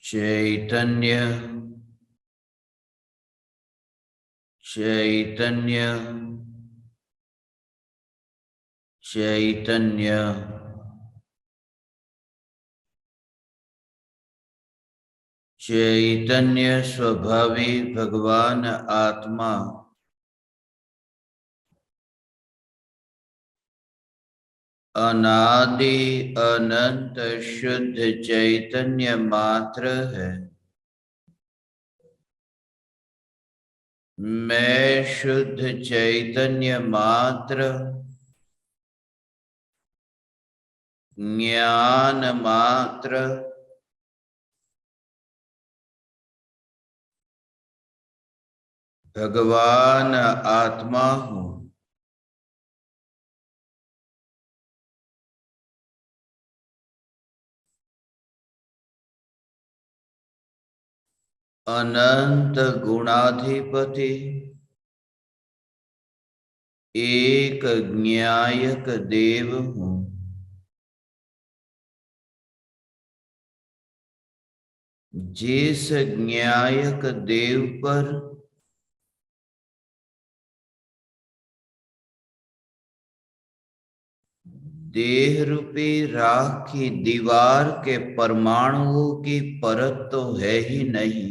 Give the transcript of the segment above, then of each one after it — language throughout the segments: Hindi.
चैतन्य चैतन्य चैतन्य चैतन्य स्वभावी भगवान आत्मा अनादि अनंत शुद्ध चैतन्य मात्र है। मैं शुद्ध चैतन्य मात्र, ज्ञान मात्र, भगवान आत्मा हूं। अनंत गुणाधिपति, एक ज्ञायक देव हूं। जिस ज्ञायक देव पर देह रूपी राख की दीवार के परमाणुओं की परत तो है ही नहीं,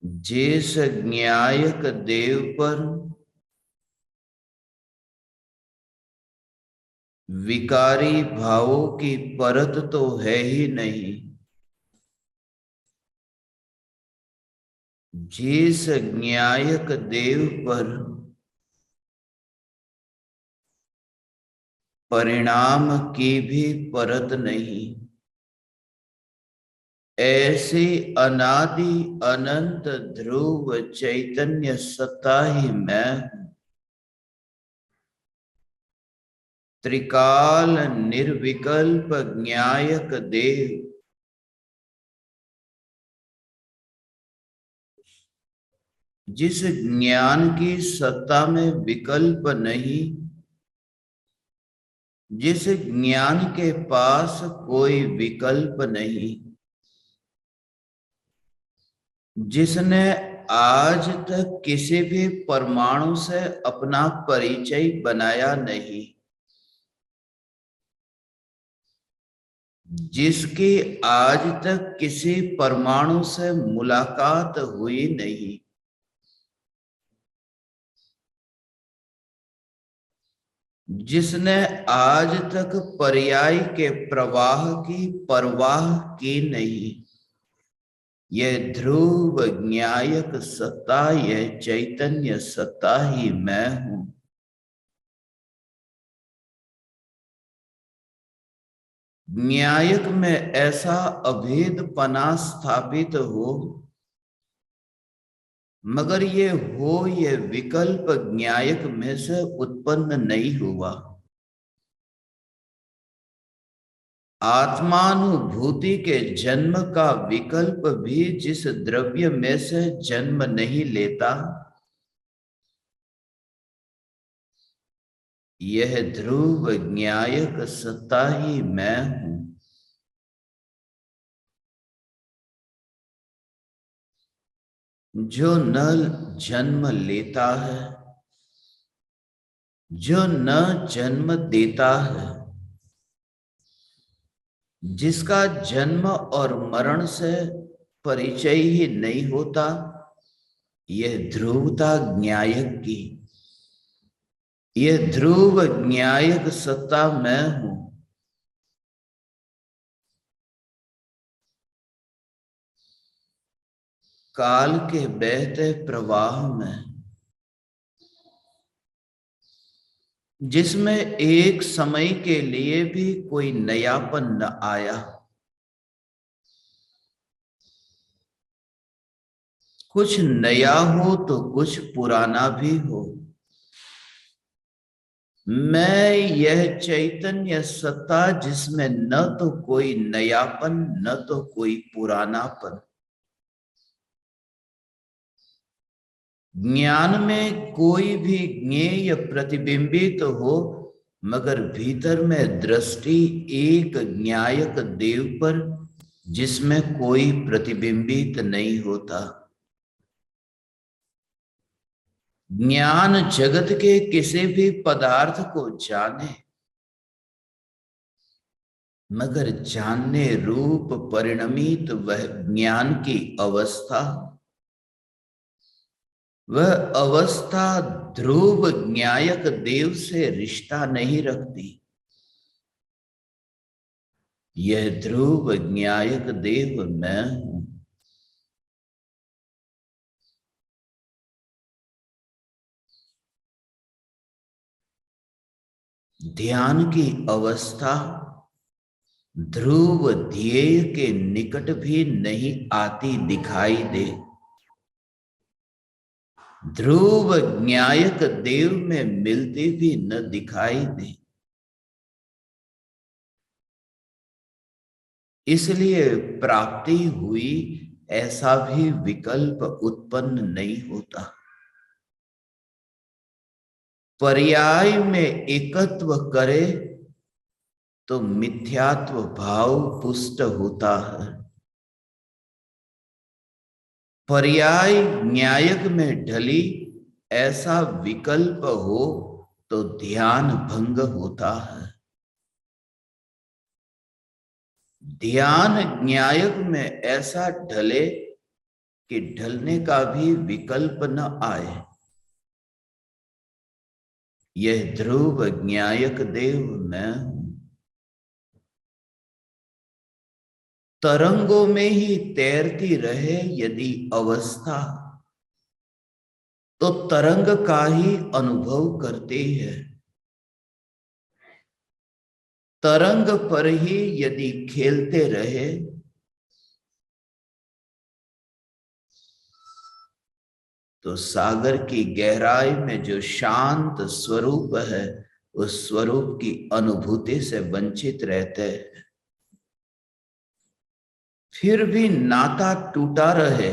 जिस ज्ञायक देव पर विकारी भावों की परत तो है ही नहीं, जिस ज्ञायक देव पर परिणाम की भी परत नहीं, ऐसे अनादि अनंत ध्रुव चैतन्य सत्ता ही मैं हूं। त्रिकाल निर्विकल्प ज्ञायक देव, जिस ज्ञान की सत्ता में विकल्प नहीं, जिस ज्ञान के पास कोई विकल्प नहीं, जिसने आज तक किसी भी परमाणु से अपना परिचय बनाया नहीं, जिसकी आज तक किसी परमाणु से मुलाकात हुई नहीं, जिसने आज तक पर्याय के प्रवाह की परवाह की नहीं, यह ध्रुव ज्ञायक सत्ता, यह चैतन्य सत्ता ही मैं हूं। न्यायक में ऐसा अभेदपना स्थापित हो, मगर ये विकल्प न्यायक में से उत्पन्न नहीं हुआ। आत्मानुभूति के जन्म का विकल्प भी जिस द्रव्य में से जन्म नहीं लेता, यह ध्रुव न्यायक सत्ता ही मैं हूं। जो न जन्म लेता है, जो न जन्म देता है, जिसका जन्म और मरण से परिचय ही नहीं होता, यह ध्रुवता न्यायक की, यह ध्रुव न्यायक सत्ता मैं हूं। काल के बहते प्रवाह में, जिसमें एक समय के लिए भी कोई नयापन न आया, कुछ नया हो तो कुछ पुराना भी हो, मैं यह चैतन्य सत्ता जिसमें न तो कोई नयापन न तो कोई पुरानापन, ज्ञान में कोई भी ज्ञेय प्रतिबिंबित हो मगर भीतर में दृष्टि एक ज्ञायक देव पर जिसमें कोई प्रतिबिंबित नहीं होता। ज्ञान जगत के किसी भी पदार्थ को जाने, मगर जानने रूप परिणमित वह ज्ञान की अवस्था, वह अवस्था ध्रुव ज्ञायक देव से रिश्ता नहीं रखती। यह ध्रुव ज्ञायक देव मैं हूं। ध्यान की अवस्था ध्रुव ध्येय के निकट भी नहीं आती दिखाई दे। ध्रुव ज्ञायक देव में मिलती भी न दिखाई दे। इसलिए प्राप्ति हुई ऐसा भी विकल्प उत्पन्न नहीं होता। पर्याय में एकत्व करे तो मिथ्यात्व भाव पुष्ट होता है। पर्याय न्यायक में ढली ऐसा विकल्प हो तो ध्यान भंग होता है। ध्यान न्यायक में ऐसा ढले कि ढलने का भी विकल्प न आए। यह ध्रुव न्यायक देव मैं हूं। तरंगों में ही तैरती रहे यदि अवस्था, तो तरंग का ही अनुभव करती है। तरंग पर ही यदि खेलते रहे तो सागर की गहराई में जो शांत स्वरूप है उस स्वरूप की अनुभूति से वंचित रहते हैं। फिर भी नाता टूटा रहे,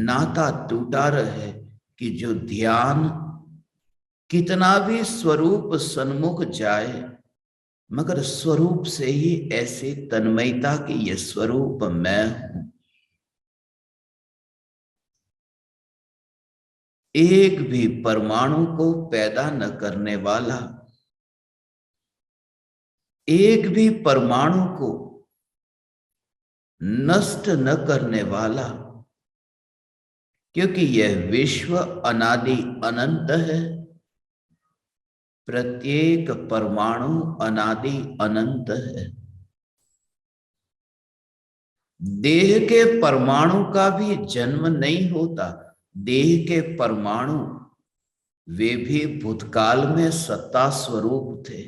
नाता टूटा रहे कि जो ध्यान कितना भी स्वरूप सन्मुख जाए, मगर स्वरूप से ही ऐसी तन्मयता की ये स्वरूप मैं हूं। एक भी परमाणु को पैदा न करने वाला, एक भी परमाणु को नष्ट न करने वाला, क्योंकि यह विश्व अनादि अनंत है। प्रत्येक परमाणु अनादि अनंत है। देह के परमाणु का भी जन्म नहीं होता। देह के परमाणु वे भी भूतकाल में सत्ता स्वरूप थे।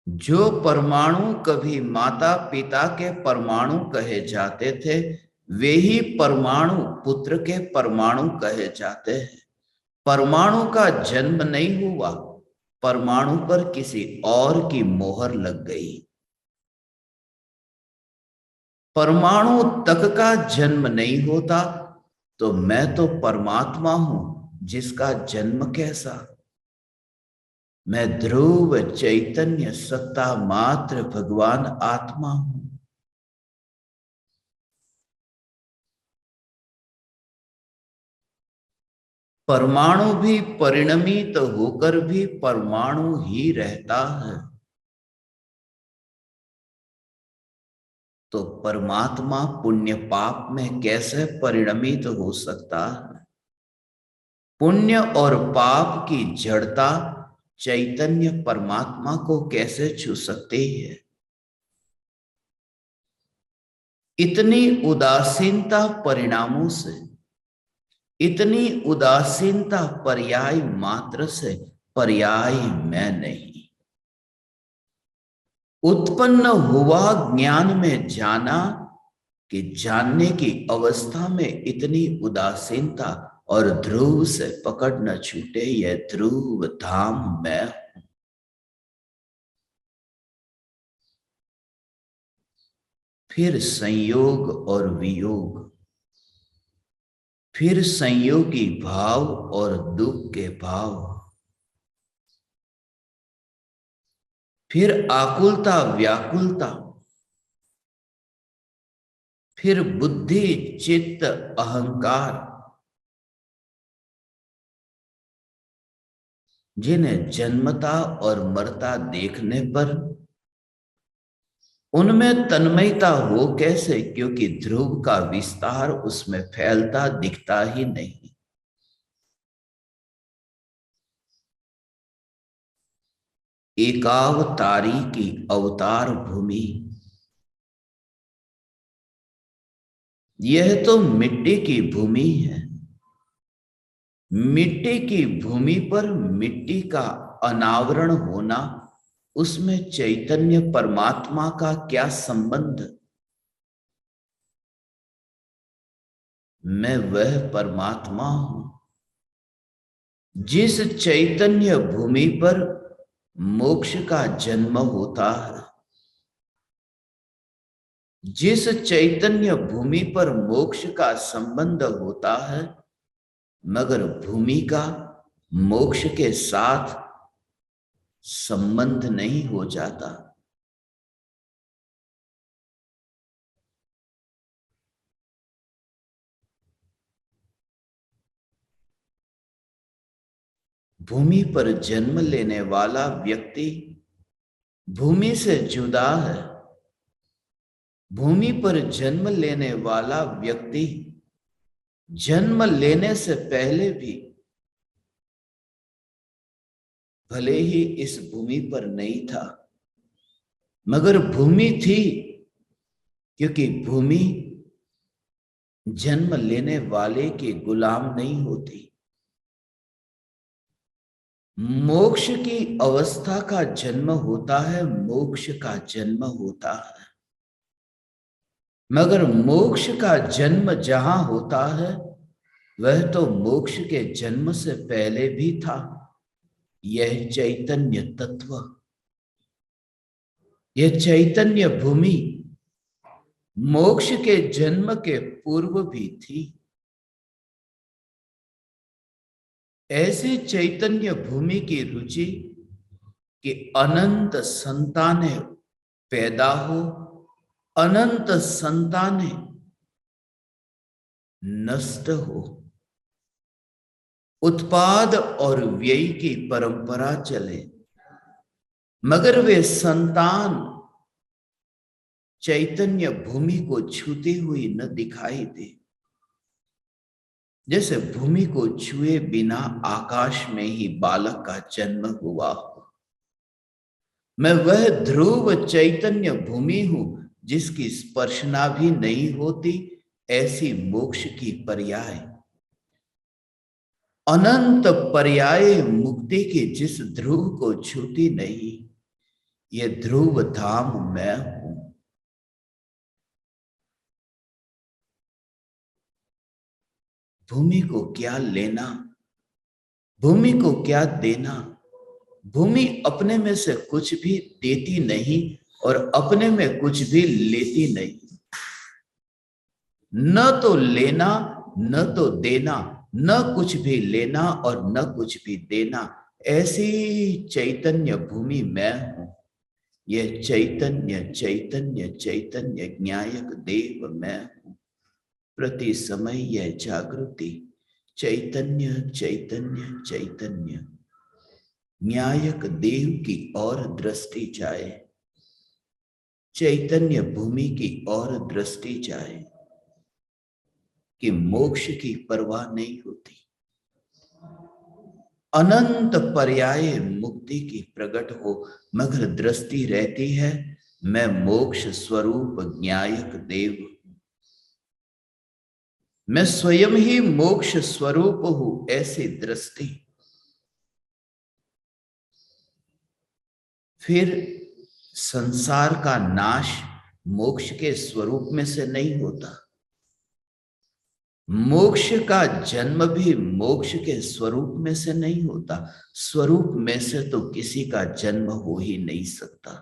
जो परमाणु कभी माता पिता के परमाणु कहे जाते थे, वे ही परमाणु पुत्र के परमाणु कहे जाते हैं। परमाणु का जन्म नहीं हुआ, परमाणु पर किसी और की मोहर लग गई। परमाणु तक का जन्म नहीं होता तो मैं तो परमात्मा हूं, जिसका जन्म कैसा। मैं ध्रुव चैतन्य सत्ता मात्र भगवान आत्मा हूं। परमाणु भी परिणमित होकर भी परमाणु ही रहता है। तो परमात्मा पुण्य पाप में कैसे परिणमित हो सकता है। पुण्य और पाप की जड़ता चैतन्य परमात्मा को कैसे छू सकती है। इतनी उदासीनता परिणामों से, इतनी उदासीनता पर्याय मात्र से, पर्याय मैं नहीं। उत्पन्न हुआ ज्ञान में जाना कि जानने की अवस्था में इतनी उदासीनता और ध्रुव से पकड़ न छूटे। यह ध्रुव धाम मैं हूं। फिर संयोग और वियोग, फिर संयोगी भाव और दुख के भाव। फिर आकुलता व्याकुलता, फिर बुद्धि चित्त अहंकार, जिन्हें जन्मता और मरता देखने पर उनमें तन्मयता हो कैसे, क्योंकि ध्रुव का विस्तार उसमें फैलता दिखता ही नहीं। एकावतारी की अवतार भूमि, यह तो मिट्टी की भूमि है। मिट्टी की भूमि पर मिट्टी का अनावरण होना, उसमें चैतन्य परमात्मा का क्या संबंध? मैं वह परमात्मा हूं जिस चैतन्य भूमि पर मोक्ष का जन्म होता है। जिस चैतन्य भूमि पर मोक्ष का संबंध होता है, मगर भूमि का मोक्ष के साथ संबंध नहीं हो जाता। भूमि पर जन्म लेने वाला व्यक्ति भूमि से जुदा है। भूमि पर जन्म लेने वाला व्यक्ति जन्म लेने से पहले भी भले ही इस भूमि पर नहीं था, मगर भूमि थी, क्योंकि भूमि जन्म लेने वाले के गुलाम नहीं होती। मोक्ष की अवस्था का जन्म होता है, मोक्ष का जन्म होता है, मगर मोक्ष का जन्म जहां होता है वह तो मोक्ष के जन्म से पहले भी था। यह चैतन्य तत्व, यह चैतन्य भूमि मोक्ष के जन्म के पूर्व भी थी। ऐसे चैतन्य भूमि की रुचि कि अनंत संतानें पैदा हो, अनंत संतानें नष्ट हो, उत्पाद और व्यय की परंपरा चले, मगर वे संतान चैतन्य भूमि को छूती हुई न दिखाई दे। जैसे भूमि को छुए बिना आकाश में ही बालक का जन्म हुआ हो। मैं वह ध्रुव चैतन्य भूमि हूं जिसकी स्पर्शना भी नहीं होती, ऐसी मोक्ष की पर्याय, अनंत पर्याय मुक्ति की जिस ध्रुव को छूती नहीं, ये ध्रुव धाम मैं हूं। भूमि को क्या लेना, भूमि को क्या देना? भूमि अपने में से कुछ भी देती नहीं और अपने में कुछ भी लेती नहीं। न तो लेना न तो देना, न कुछ भी लेना और न कुछ भी देना, ऐसी चैतन्य भूमि मैं हूं। यह चैतन्य चैतन्य चैतन्य ज्ञायक देव मैं हूं। प्रति समय यह जागृति चैतन्य चैतन्य चैतन्य न्यायक देव की ओर दृष्टि जाए, चैतन्य भूमि की ओर दृष्टि जाए कि मोक्ष की परवाह नहीं होती। अनंत पर्याय मुक्ति की प्रकट हो, मगर दृष्टि रहती है मैं मोक्ष स्वरूप ज्ञायक देव, मैं स्वयं ही मोक्ष स्वरूप हूं, ऐसी दृष्टि। फिर संसार का नाश मोक्ष के स्वरूप में से नहीं होता। मोक्ष का जन्म भी मोक्ष के स्वरूप में से नहीं होता। स्वरूप में से तो किसी का जन्म हो ही नहीं सकता।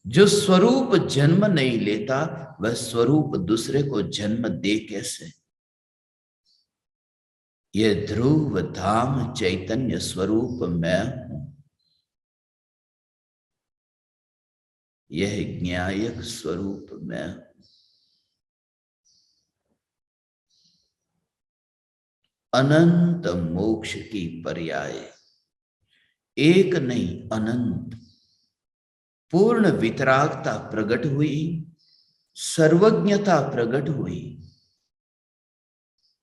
जो स्वरूप जन्म नहीं लेता वह स्वरूप दूसरे को जन्म दे कैसे? यह ध्रुव धाम चैतन्य स्वरूप मैं हूं। यह ज्ञायक स्वरूप मैं हूं। अनंत मोक्ष की पर्याय, एक नहीं अनंत, पूर्ण वितरागता प्रकट हुई, सर्वज्ञता प्रकट हुई।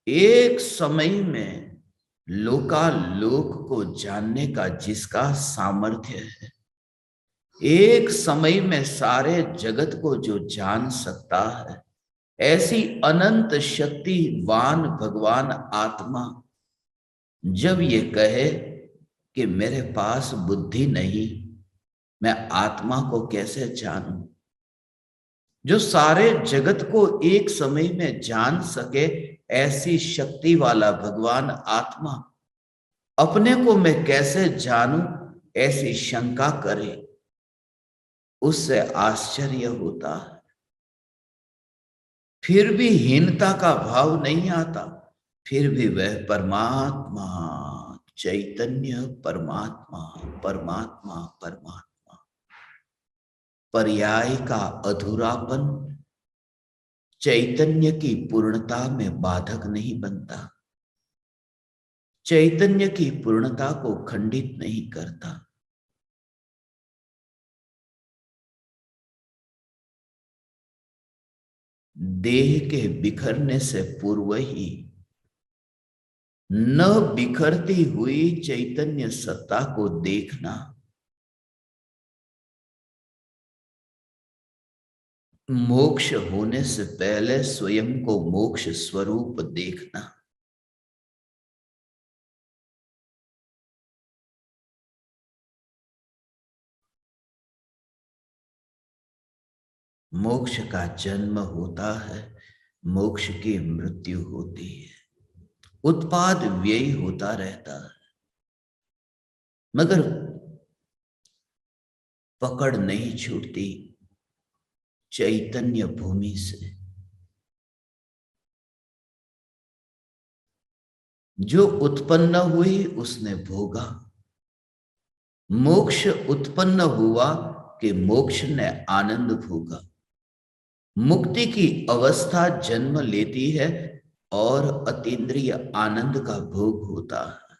एक समय में लोकालोक को जानने का जिसका सामर्थ्य है, एक समय में सारे जगत को जो जान सकता है, ऐसी अनंत शक्तिवान भगवान आत्मा जब ये कहे कि मेरे पास बुद्धि नहीं, मैं आत्मा को कैसे जानूं? जो सारे जगत को एक समय में जान सके, ऐसी शक्ति वाला भगवान आत्मा अपने को मैं कैसे जानूं, ऐसी शंका करे, उससे आश्चर्य होता है। फिर भी हीनता का भाव नहीं आता, फिर भी वह परमात्मा चैतन्य परमात्मा परमात्मा परमात्मा, पर्याय का अधूरापन चैतन्य की पूर्णता में बाधक नहीं बनता, चैतन्य की पूर्णता को खंडित नहीं करता। देह के बिखरने से पूर्व ही न बिखरती हुई चैतन्य सत्ता को देखना, मोक्ष होने से पहले स्वयं को मोक्ष स्वरूप देखना, मोक्ष का जन्म होता है, मोक्ष की मृत्यु होती है, उत्पाद व्यय होता रहता है, मगर पकड़ नहीं छूटती चैतन्य भूमि से। जो उत्पन्न हुई उसने भोगा, मोक्ष उत्पन्न हुआ कि मोक्ष ने आनंद भोगा। मुक्ति की अवस्था जन्म लेती है और अतीन्द्रिय आनंद का भोग होता है,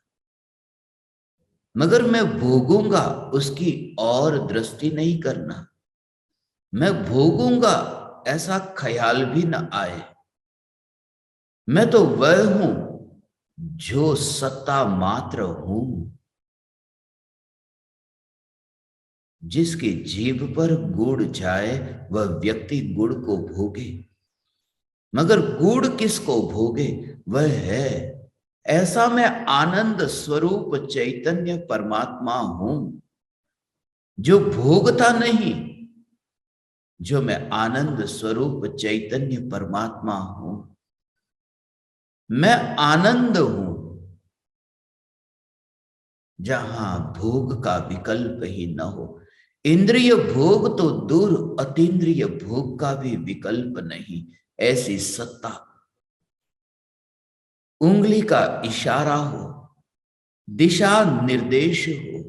मगर मैं भोगूंगा उसकी और दृष्टि नहीं करना, मैं भोगूंगा ऐसा ख्याल भी न आए। मैं तो वह हूं जो सत्ता मात्र हूं, जिसकी जीभ पर गुड़ जाए वह व्यक्ति गुड़ को भोगे, मगर गुड़ किसको भोगे? वह है ऐसा मैं आनंद स्वरूप चैतन्य परमात्मा हूं, जो भोगता नहीं, जो मैं आनंद स्वरूप चैतन्य परमात्मा हूं। मैं आनंद हूं जहां भोग का विकल्प ही न हो। इंद्रिय भोग तो दूर, अतीन्द्रिय भोग का भी विकल्प नहीं। ऐसी सत्ता, उंगली का इशारा हो, दिशा निर्देश हो,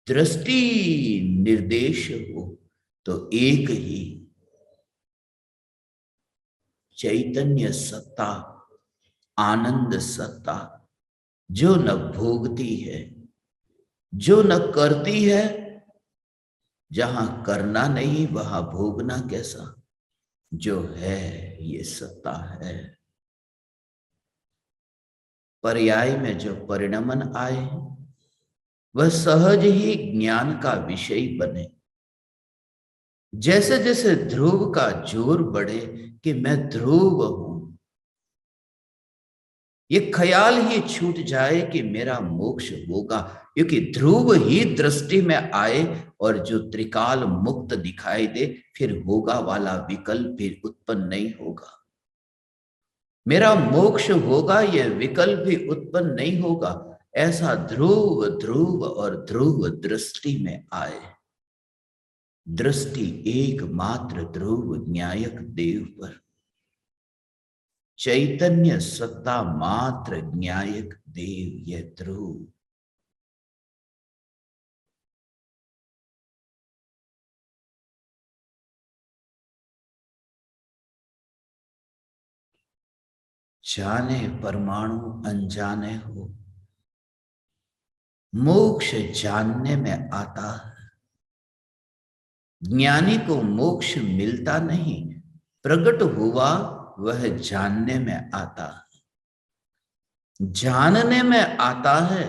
दृष्टि निर्देश हो, तो एक ही चैतन्य सत्ता, आनंद सत्ता, जो न भोगती है, जो न करती है। जहां करना नहीं वहां भोगना कैसा? जो है ये सत्ता है। पर्याय में जो परिणमन आए वह सहज ही ज्ञान का विषय बने। जैसे जैसे ध्रुव का जोर बढ़े कि मैं ध्रुव हूं, ये ख्याल ही छूट जाए कि मेरा मोक्ष होगा, क्योंकि ध्रुव ही दृष्टि में आए और जो त्रिकाल मुक्त दिखाई दे, फिर होगा वाला विकल्प भी उत्पन्न नहीं होगा। मेरा मोक्ष होगा यह विकल्प भी उत्पन्न नहीं होगा। ऐसा ध्रुव ध्रुव और ध्रुव दृष्टि में आए। दृष्टि एकमात्र ध्रुव ज्ञायक देव पर, चैतन्य सत्ता मात्र ज्ञायक देव यह ध्रुव। जाने परमाणु अनजाने हो, मोक्ष जानने में आता है। ज्ञानी को मोक्ष मिलता नहीं, प्रकट हुआ वह जानने में आता है। जानने में आता है,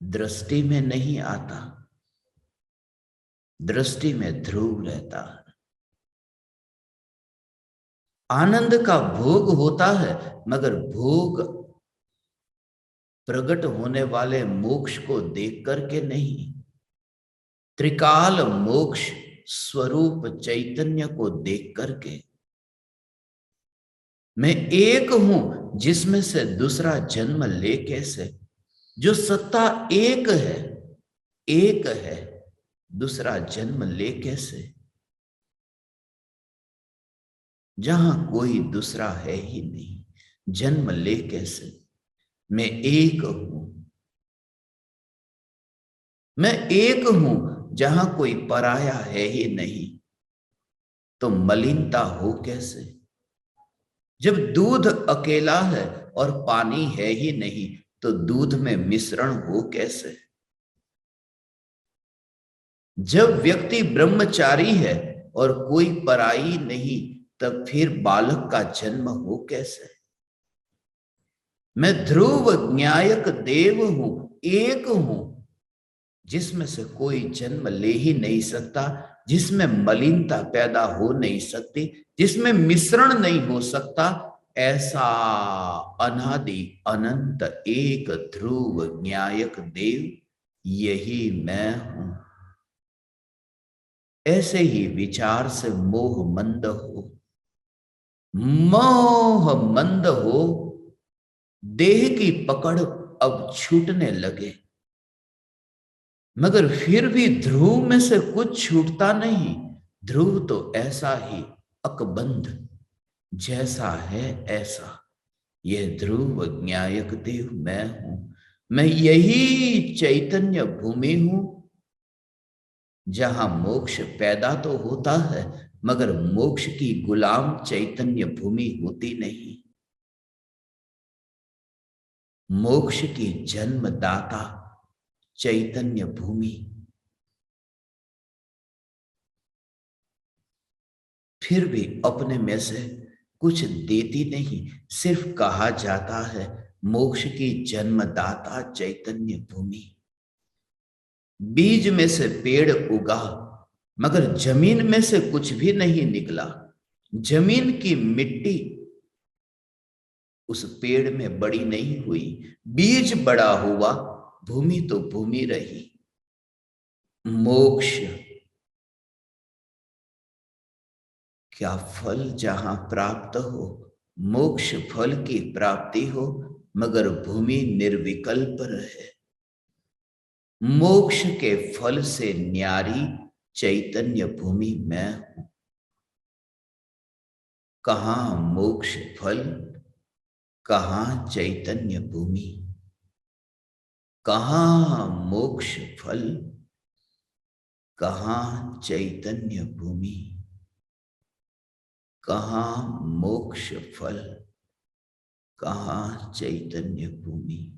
दृष्टि में नहीं आता। दृष्टि में ध्रुव रहता है। आनंद का भोग होता है, मगर भोग प्रकट होने वाले मोक्ष को देख करके नहीं, त्रिकाल मोक्ष स्वरूप चैतन्य को देख करके। मैं एक हूं जिसमें से दूसरा जन्म ले कैसे? जो सत्ता एक है, दूसरा जन्म ले कैसे? जहां कोई दूसरा है ही नहीं, जन्म ले कैसे? मैं एक हूं। मैं एक हूं जहां कोई पराया है ही नहीं, तो मलिनता हो कैसे? जब दूध अकेला है और पानी है ही नहीं, तो दूध में मिश्रण हो कैसे? जब व्यक्ति ब्रह्मचारी है और कोई पराई नहीं, तब फिर बालक का जन्म हो कैसे? मैं ध्रुव न्यायक देव हूं, एक हूं जिसमें से कोई जन्म ले ही नहीं सकता, जिसमें मलिनता पैदा हो नहीं सकती, जिसमें मिश्रण नहीं हो सकता। ऐसा अनादि अनंत एक ध्रुव न्यायक देव, यही मैं हूं। ऐसे ही विचार से मोह मंद हो, मोह मंद हो, देह की पकड़ अब छूटने लगे, मगर फिर भी ध्रुव में से कुछ छूटता नहीं। ध्रुव तो ऐसा ही अकबंध, जैसा है ऐसा। यह ध्रुव न्यायक देव मैं हूं। मैं यही चैतन्य भूमि हूं जहां मोक्ष पैदा तो होता है, मगर मोक्ष की गुलाम चैतन्य भूमि होती नहीं। मोक्ष की जन्मदाता चैतन्य भूमि फिर भी अपने में से कुछ देती नहीं। सिर्फ कहा जाता है मोक्ष की जन्मदाता चैतन्य भूमि। बीज में से पेड़ उगा, मगर जमीन में से कुछ भी नहीं निकला। जमीन की मिट्टी उस पेड़ में बड़ी नहीं हुई, बीज बड़ा हुआ, भूमि तो भूमि रही। मोक्ष क्या फल जहां प्राप्त हो, मोक्ष फल की प्राप्ति हो, मगर भूमि निर्विकल्प रहे। मोक्ष के फल से न्यारी चैतन्य भूमि मैं हूं। कहां मोक्ष फल, कहां चैतन्य भूमि? कहां मोक्ष फल, कहां चैतन्य भूमि? कहां मोक्ष फल, कहां चैतन्य भूमि?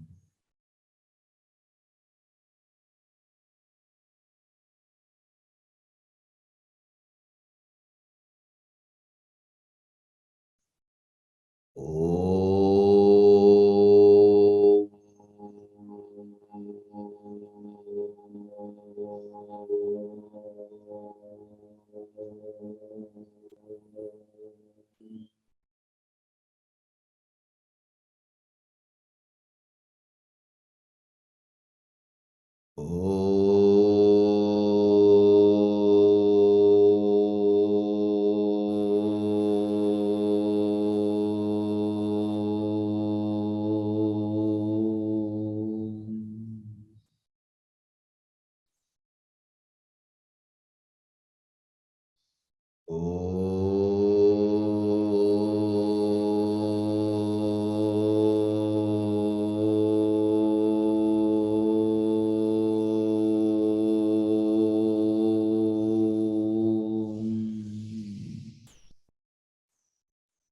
ओ